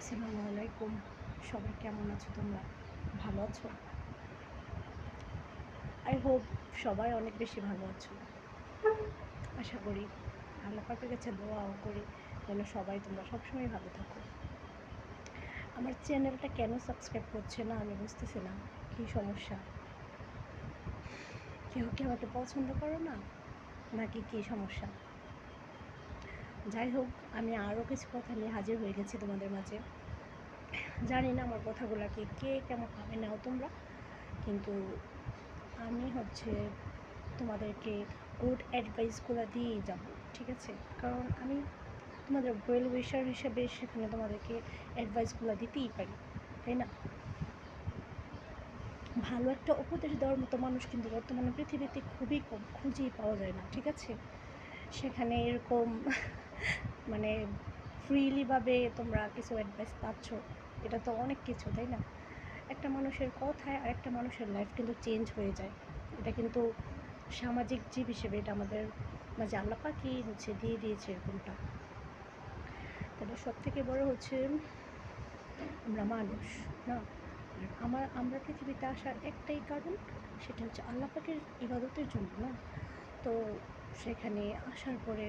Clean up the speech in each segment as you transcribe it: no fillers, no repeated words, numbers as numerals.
আসসালামু আলাইকুম। সবাই কেমন আছো তোমরা? ভালো আছো? আই হোপ সবাই অনেক বেশি ভালো আছো। আশা করি আল্লাহ পাকের কাছে দোয়াও করি যেন সবাই তোমরা সবসময় ভালো থাকো। আমার চ্যানেলটা কেন সাবস্ক্রাইব করছে না আমি বুঝতেছি না, কী সমস্যা? কেউ কি আমাকে পছন্দ করো না, নাকি কী সমস্যা? যাই হোক, আমি আরও কিছু কথা নিয়ে হাজির হয়ে গেছি তোমাদের মাঝে। জানি না আমার কথাগুলোকে কে কেমন ভাবে নাও তোমরা, কিন্তু আমি তোমাদেরকে গুড অ্যাডভাইসগুলো দিয়েই যাব, ঠিক আছে? কারণ আমি তোমাদের ওয়েল উইশার হিসেবে সেখানে তোমাদেরকে অ্যাডভাইসগুলো দিতেই পারি, তাই না? ভালো একটা উপদেশ দেওয়ার মতো মানুষ কিন্তু বর্তমানে পৃথিবীতে খুবই কম, খুঁজেই পাওয়া যায় না, ঠিক আছে? সেখানে এরকম মানে ফ্রিলিভাবে তোমরা কিছু অ্যাডভাইস পাচ্ছ, এটা তো অনেক কিছু, তাই না? একটা মানুষের কথায় আর একটা মানুষের লাইফ কিন্তু চেঞ্জ হয়ে যায়। এটা কিন্তু সামাজিক জীব হিসেবে এটা আমাদের মাঝে আল্লাহ পাকই দিয়ে দিয়েছে এরকমটা। তাহলে সব থেকে বড় আমরা মানুষ না। আর আমরা পৃথিবীতে আসার একটাই কারণ, সেটা হচ্ছে আল্লাহ পাকের ইবাদতের জন্য না। তো সেখানে আসার পরে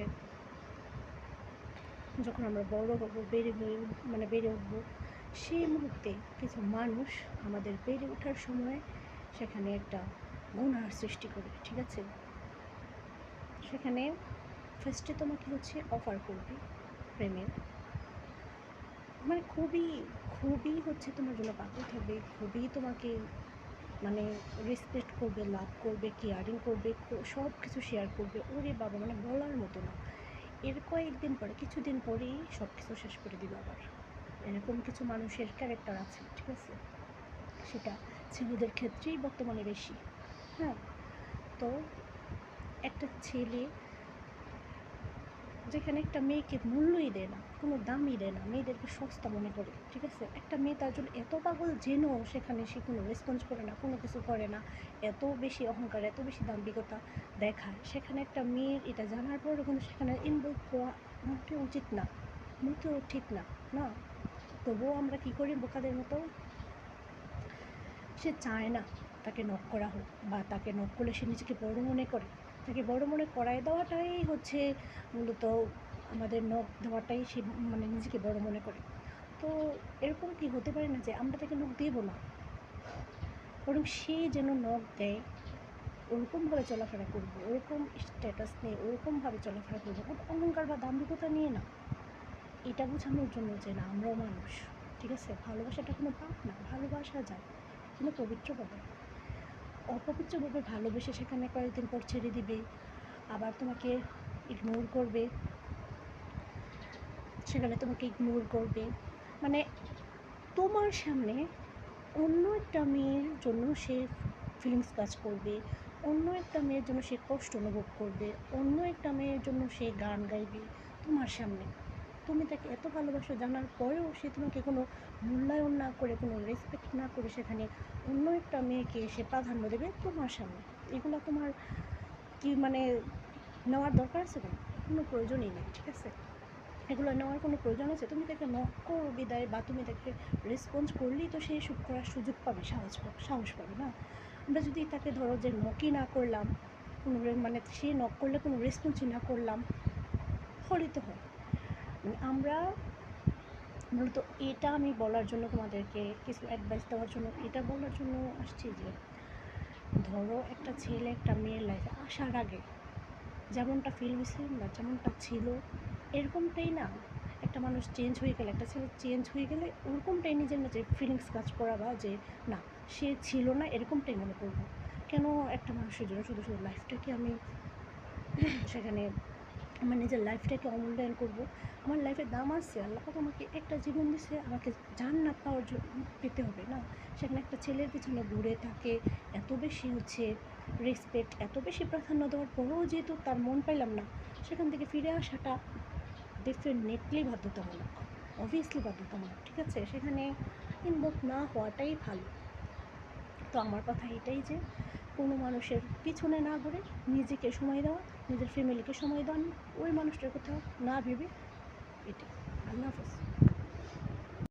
যখন আমরা বড় হব, বেড়ে উঠব, সেই মুহূর্তে কিছু মানুষ আমাদের বেড়ে ওঠার সময় সেখানে একটা গুনার সৃষ্টি করে, ঠিক আছে? সেখানে ফার্স্টে তোমাকে অফার করবে প্রেমের, মানে খুবই খুবই তোমার জন্য পাগল থাকবে, খুবই তোমাকে মানে রেসপেক্ট করবে, লাভ করবে, কেয়ারিং করবে, সব কিছু শেয়ার করবে। ওরে বাবা, মানে বলার মতো না। এর কয়েকদিন পরে, কিছুদিন পরেই সব কিছু শেষ করে দিবে আবার। এরকম কিছু মানুষের ক্যারেক্টার আছে, ঠিক আছে? সেটা ছেলেদের ক্ষেত্রেই বর্তমানে বেশি। হ্যাঁ, তো একটা ছেলে যেখানে একটা মেয়েকে মূল্যই দেয় না, কোনো দামই দেয় না, মেয়েদেরকে সস্তা মনে করে, ঠিক আছে? একটা মেয়ে তার জন্য এত পাগল জেনেও সেখানে সে কোনো রেসপন্স করে না, কোনো কিছু করে না, এত বেশি অহংকার, এত বেশি দাম্ভিকতা দেখায়। সেখানে একটা মেয়ের এটা জানার পরেও কিন্তু সেখানে ইনভলভ হওয়া মোটেও উচিত না, মোটেও ঠিক না, না। তবুও আমরা কী করি বোকাদের মতো? সে চায় না তাকে নক করা হোক, বা তাকে নক করলে সে নিজেকে বড় মনে করে। তাকে বড় মনে করায় দেওয়াটাই মূলত আমাদের নক দেওয়াটাই সে মানে নিজেকে বড় মনে করে। তো এরকম কি হতে পারে না যে আমরা তাকে নক দেব না, বরং সে যেন নক দেয়, ওরকমভাবে চলাফেরা করবো, ওরকম স্ট্যাটাস নিয়ে ওরকমভাবে চলাফেরা করবো, কোনো অহংকার বা দাম্ভিকতা নিয়ে না। এটা বোঝানোর জন্য যে না, আমরাও মানুষ, ঠিক আছে? ভালোবাসাটা কোনো পাপ না, ভালোবাসা যায় কিন্তু পবিত্রভাবে। অপবিত্রভাবে ভালোবেসে সেখানে কয়েকদিন পর ছেড়ে দিবে, আবার তোমাকে ইগনোর করবে, সেখানে তোমাকে ইগনোর করবে, মানে তোমার সামনে অন্য একটা মেয়ের জন্য সে ফিলিংস কাজ করবে, অন্য একটা মেয়ের জন্য সে কষ্ট অনুভব করবে, অন্য একটা মেয়ের জন্য সে গান গাইবে তোমার সামনে। তুমি তাকে এত ভালোবাসো জানার পরেও সে তোমাকে কোনো মূল্যায়ন না করে, কোনো রেসপেক্ট না করে সেখানে অন্য একটা মেয়েকে সে প্রাধান্য দেবে তোমার সামনে। এগুলো তোমার কি মানে নেওয়ার দরকার আছে? কোনো প্রয়োজনই নেই, ঠিক আছে? এগুলো নেওয়ার কোনো প্রয়োজন আছে? তুমি তাকে নক করো বিদায়, বা তুমি তাকে রেসপন্স করলেই তো সে শুট করার সুযোগ পাবে, সাহস পাবে না? আমরা যদি তাকে ধরো যে নকই না করলাম, কোনো মানে সে নক করলে কোনো রেসপন্সই না করলাম, হলেই তো হয়। মানে আমরা মূলত এটা আমি বলার জন্য তোমাদেরকে কিছু অ্যাডভাইস দেওয়ার জন্য এটা বলার জন্য আসছি যে ধরো একটা ছেলে একটা মেয়ের লাইফে আসার আগে যেমনটা ফিল হয়েছে বা যেমনটা ছিল এরকমটাই না। একটা মানুষ চেঞ্জ হয়ে গেলে, একটা ছেলে চেঞ্জ হয়ে গেলে ওরকমটাই নিজের মাঝে ফিলিংস কাজ করাবা যে না, সে ছিল না, এরকমটাই মনে করবো। কেন একটা মানুষের জন্য শুধু শুধু লাইফটাকে আমি সেখানে আমার নিজের লাইফটাকে অমূল্যায়ন করব? আমার লাইফের দাম আছে, আল্লাহ পাক আমাকে একটা জীবন দিছে, আমাকে জান্নাত পাওয়ার পেতে হবে না? সেখানে একটা ছেলের পিছনে ঘুরে থাকে, এত বেশি রেসপেক্ট, এত বেশি প্রাধান্য দেওয়ার পরেও যেহেতু তার মন পাইলাম না, সেখান থেকে ফিরে আসাটা ডেফিনেটলি বাধ্যতামূলক, অবভিয়াসলি বাধ্যতামূলক, ঠিক আছে? সেখানে ইনভলভ না হওয়াটাই ভালো। তো আমার কথা এটাই যে কোনো মানুষের পিছনে না ঘুরে নিজেকে সময় দেওয়া, নিজের ফ্যামিলিকে সময় দেওয়া, ওই মানুষটার কথা না ভেবে, এটাই। আল্লাহ হাফেজ।